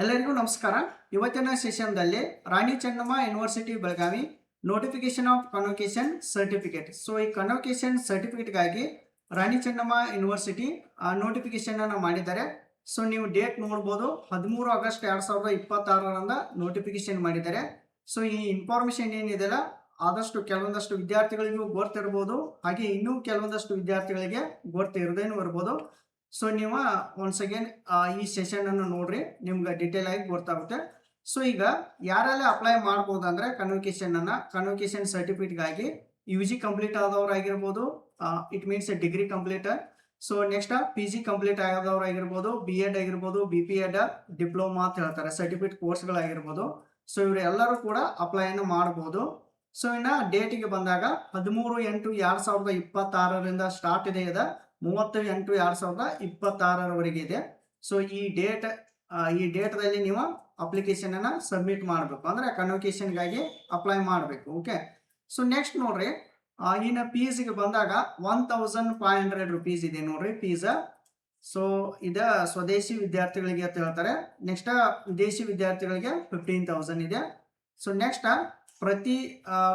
ಎಲ್ಲರಿಗೂ ನಮಸ್ಕಾರ. ಇವತ್ತಿನ ಸೆಷನ್ದಲ್ಲಿ Rani Chennamma university Belagavi notification of convocation certificate. So ಈ ಕನ್ವೊಕೇಶನ್ ಸರ್ಟಿಫಿಕೇಟ್ಗಾಗಿ ರಾಣಿ ಚೆನ್ನಮ್ಮ ಯೂನಿವರ್ಸಿಟಿ ನೋಟಿಫಿಕೇಶನ್ ಅನ್ನು ಮಾಡಿದ್ದಾರೆ. ಸೊ ನೀವು ಡೇಟ್ ನೋಡ್ಬೋದು, 13 ಆಗಸ್ಟ್ 2026ರಂದ ನೋಟಿಫಿಕೇಶನ್ ಮಾಡಿದ್ದಾರೆ. ಸೊ ಈ ಇನ್ಫಾರ್ಮೇಶನ್ ಏನಿದೆಯಲ್ಲ ಆದಷ್ಟು ಕೆಲವೊಂದಷ್ಟು ವಿದ್ಯಾರ್ಥಿಗಳಿಗೂ ಗೊತ್ತಿರ್ಬೋದು, ಹಾಗೆ ಇನ್ನೂ ಕೆಲವೊಂದಷ್ಟು ವಿದ್ಯಾರ್ಥಿಗಳಿಗೆ ಗೊತ್ತಿರದೇನು ಇರ್ಬೋದು. ಸೊ ನೀವು ಒನ್ಸ್ ಅಗೇನ್ ಈ ಸೆಷನ್ ಅನ್ನು ನೋಡ್ರಿ, ನಿಮ್ಗೆ ಡೀಟೇಲ್ ಆಗಿ ಗೊತ್ತಾಗುತ್ತೆ. ಸೊ ಈಗ ಯಾರೆಲ್ಲ ಅಪ್ಲೈ ಮಾಡ್ಬೋದು ಅಂದ್ರೆ ಕನ್ವೊಕೇಶನ್ ಸರ್ಟಿಫಿಕೇಟ್ಗಾಗಿ UG ಕಂಪ್ಲೀಟ್ ಆದವರಾಗಿರ್ಬೋದು, it means degree complete. So next PG complete ಆದವರಾಗಿರ್ಬೋದು, BEd ಆಗಿರ್ಬೋದು, BPEd, ಡಿಪ್ಲೊಮಾ ಅಂತ ಹೇಳ್ತಾರೆ, ಸರ್ಟಿಫಿಕೇಟ್ ಕೋರ್ಸ್ಗಳಾಗಿರ್ಬೋದು. ಸೊ ಇವರೆಲ್ಲರೂ ಕೂಡ ಅಪ್ಲೈ ಅನ್ನು ಮಾಡಬಹುದು. ಸೊ ಇನ್ನ ಡೇಟಿಗೆ ಬಂದಾಗ 13/8/2026ರಿಂದ ಸ್ಟಾರ್ಟ್ ಇದೆ, 30/8/2026 ಇದೆ. ಸೊ ಈ ಡೇಟ್ದಲ್ಲಿ ನೀವು ಅಪ್ಲಿಕೇಶನ್ ಅನ್ನ ಸಬ್ಮಿಟ್ ಮಾಡಬೇಕು, ಅಂದ್ರೆ ಕನ್ವೊಕೇಶನ್ಗಾಗಿ ಅಪ್ಲೈ ಮಾಡಬೇಕು. ಓಕೆ. ಸೊ ನೆಕ್ಸ್ಟ್ ನೋಡ್ರಿ, ಇನ್ನು ಫೀಸ್ಗೆ ಬಂದಾಗ 1500 rupees ಇದೆ ನೋಡ್ರಿ ಫೀಸ್. ಸೊ ಇದ ಸ್ವದೇಶಿ ವಿದ್ಯಾರ್ಥಿಗಳಿಗೆ ಅಂತ ಹೇಳ್ತಾರೆ. ನೆಕ್ಸ್ಟ್ ವಿದೇಶಿ ವಿದ್ಯಾರ್ಥಿಗಳಿಗೆ 15,000 ಇದೆ. ಸೊ ನೆಕ್ಸ್ಟ್ ಪ್ರತಿ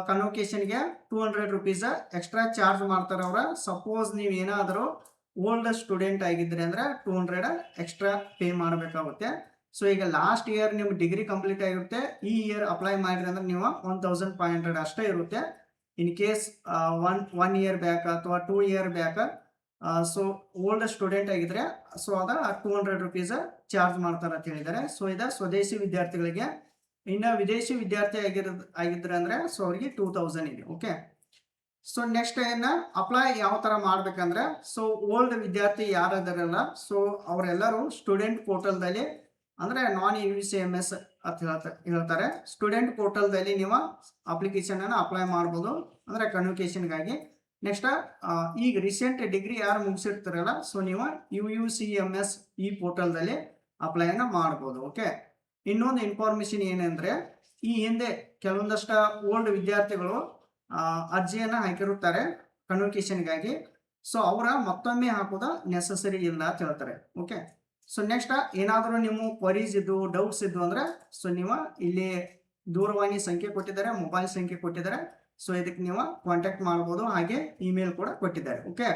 ಕನ್ವೊಕೇಶನ್ಗೆ 200 rupees ಎಕ್ಸ್ಟ್ರಾ ಚಾರ್ಜ್ ಮಾಡ್ತಾರೆ ಅವರ. ಸಪೋಸ್ ನೀವು ಏನಾದರೂ ಓಲ್ಡ್ ಸ್ಟೂಡೆಂಟ್ ಆಗಿದ್ರೆ ಅಂದ್ರೆ 200 ಎಕ್ಸ್ಟ್ರಾ ಪೇ ಮಾಡಬೇಕಾಗುತ್ತೆ. ಸೊ ಈಗ ಲಾಸ್ಟ್ ಇಯರ್ ನಿಮ್ಮ ಡಿಗ್ರಿ ಕಂಪ್ಲೀಟ್ ಆಗಿರುತ್ತೆ, ಈ ಇಯರ್ ಅಪ್ಲೈ ಮಾಡಿದ್ರೆ ಅಂದ್ರೆ ನೀವು 1500 ಅಷ್ಟೇ ಇರುತ್ತೆ. In case one year back ಅಥವಾ 2 year back so old student ಆಗಿದ್ರೆ ಸೊ ಅದ 200 rupees ಚಾರ್ಜ್ ಮಾಡ್ತಾರೆ ಅಂತ ಹೇಳಿದ್ದಾರೆ. ಸೊ ಇದು ಸ್ವದೇಶಿ ವಿದ್ಯಾರ್ಥಿಗಳಿಗೆ. ಇನ್ನು ವಿದೇಶಿ ವಿದ್ಯಾರ್ಥಿ ಆಗಿದ್ರೆ ಅಂದ್ರೆ ಸೊ ಅವ್ರಿಗೆ 2000 ಇದೆ. ಓಕೆ. ಸೊ ನೆಕ್ಸ್ಟ್ ಅಪ್ಲೈ ಯಾವ ತರ ಮಾಡ್ಬೇಕಂದ್ರೆ, ಸೊ ಓಲ್ಡ್ ವಿದ್ಯಾರ್ಥಿ ಯಾರದಾರಲ್ಲ ಸೊ ಅವರೆಲ್ಲರೂ ಸ್ಟೂಡೆಂಟ್ ಪೋರ್ಟಲ್ದಲ್ಲಿ, ಅಂದ್ರೆ ನಾನ್ UCMS ಅಂತ ಹೇಳ್ತಾರೆ, ಸ್ಟೂಡೆಂಟ್ ಪೋರ್ಟಲ್ದಲ್ಲಿ ನೀವು ಅಪ್ಲಿಕೇಶನ್ ಅನ್ನ ಅಪ್ಲೈ ಮಾಡ್ಬೋದು, ಅಂದ್ರೆ ಕನ್ವೊಕೇಶನ್ಗಾಗಿ. ನೆಕ್ಸ್ಟ್ ಈಗ ರೀಸೆಂಟ್ ಡಿಗ್ರಿ ಯಾರು ಮುಗಿಸಿರ್ತಾರಲ್ಲ ಸೊ ನೀವು UUCMS ಈ ಪೋರ್ಟಲ್ದಲ್ಲಿ ಅಪ್ಲೈ ಅನ್ನ ಮಾಡ್ಬೋದು. ಓಕೆ. ಇನ್ನೊಂದು ಇನ್ಫಾರ್ಮೇಶನ್ ಏನಂದ್ರೆ, ಈ ಹಿಂದೆ ಕೆಲವೊಂದಷ್ಟು ಓಲ್ಡ್ ವಿದ್ಯಾರ್ಥಿಗಳು ಅರ್ಜಿಯನ್ನ ಹಾಕಿರುತ್ತಾರೆ ಕನ್ವೊಕೇಶನ್ಗಾಗಿ. ಸೊ ಅವರ ಮತ್ತೊಮ್ಮೆ ಹಾಕೋದ ನೆಸಸರಿ ಇಲ್ಲ ಅಂತ ಹೇಳ್ತಾರೆ. ಓಕೆ. ಸೊ ನೆಕ್ಸ್ಟ್ ಏನಾದರೂ ನಿಮ್ಮ ಕ್ವರೀಸ್ ಇದ್ದು, ಡೌಟ್ಸ್ ಇದ್ದು ಅಂದ್ರೆ ಸೊ ನೀವು ಇಲ್ಲಿ ದೂರವಾಣಿ ಸಂಖ್ಯೆ ಕೊಟ್ಟಿದ್ದಾರೆ, ಮೊಬೈಲ್ ಸಂಖ್ಯೆ ಕೊಟ್ಟಿದ್ದಾರೆ. ಸೊ ಇದಕ್ಕೆ ನೀವು ಕಾಂಟ್ಯಾಕ್ಟ್ ಮಾಡ್ಬೋದು, ಹಾಗೆ ಇಮೇಲ್ ಕೂಡ ಕೊಟ್ಟಿದ್ದಾರೆ. ಓಕೆ.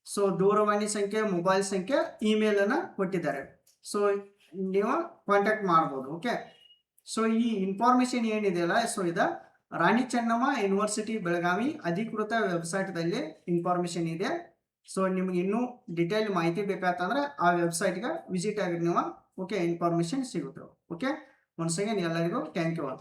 ಸೊ ದೂರವಾಣಿ ಸಂಖ್ಯೆ, ಮೊಬೈಲ್ ಸಂಖ್ಯೆ, ಇಮೇಲ್ ಅನ್ನ ಕೊಟ್ಟಿದ್ದಾರೆ. ಸೊ ನೀವು ಕಾಂಟ್ಯಾಕ್ಟ್ ಮಾಡ್ಬೋದು. ಓಕೆ. ಸೊ ಈ ಇನ್ಫಾರ್ಮೇಶನ್ ಏನಿದೆಯಲ್ಲ ಸೊ ಇದು ರಾಣಿ ಚೆನ್ನಮ್ಮ ಯೂನಿವರ್ಸಿಟಿ ಬೆಳಗಾವಿ ಅಧಿಕೃತ ವೆಬ್ಸೈಟ್ದಲ್ಲಿ ಇನ್ಫಾರ್ಮೇಶನ್ ಇದೆ. ಸೊ ನಿಮ್ಗೆ ಇನ್ನೂ ಡಿಟೇಲ್ ಮಾಹಿತಿ ಬೇಕಾತಂದ್ರೆ ಆ ವೆಬ್ಸೈಟ್ಗೆ ವಿಸಿಟ್ ಆಗಿ ನೀವು ಓಕೆ ಇನ್ಫಾರ್ಮೇಶನ್ ಸಿಗುತ್ತೆ. ಓಕೆ. ಒನ್ಸ್ ಅಗೇನ್ ಎಲ್ಲರಿಗೂ ಥ್ಯಾಂಕ್ ಯು ಆಲ್.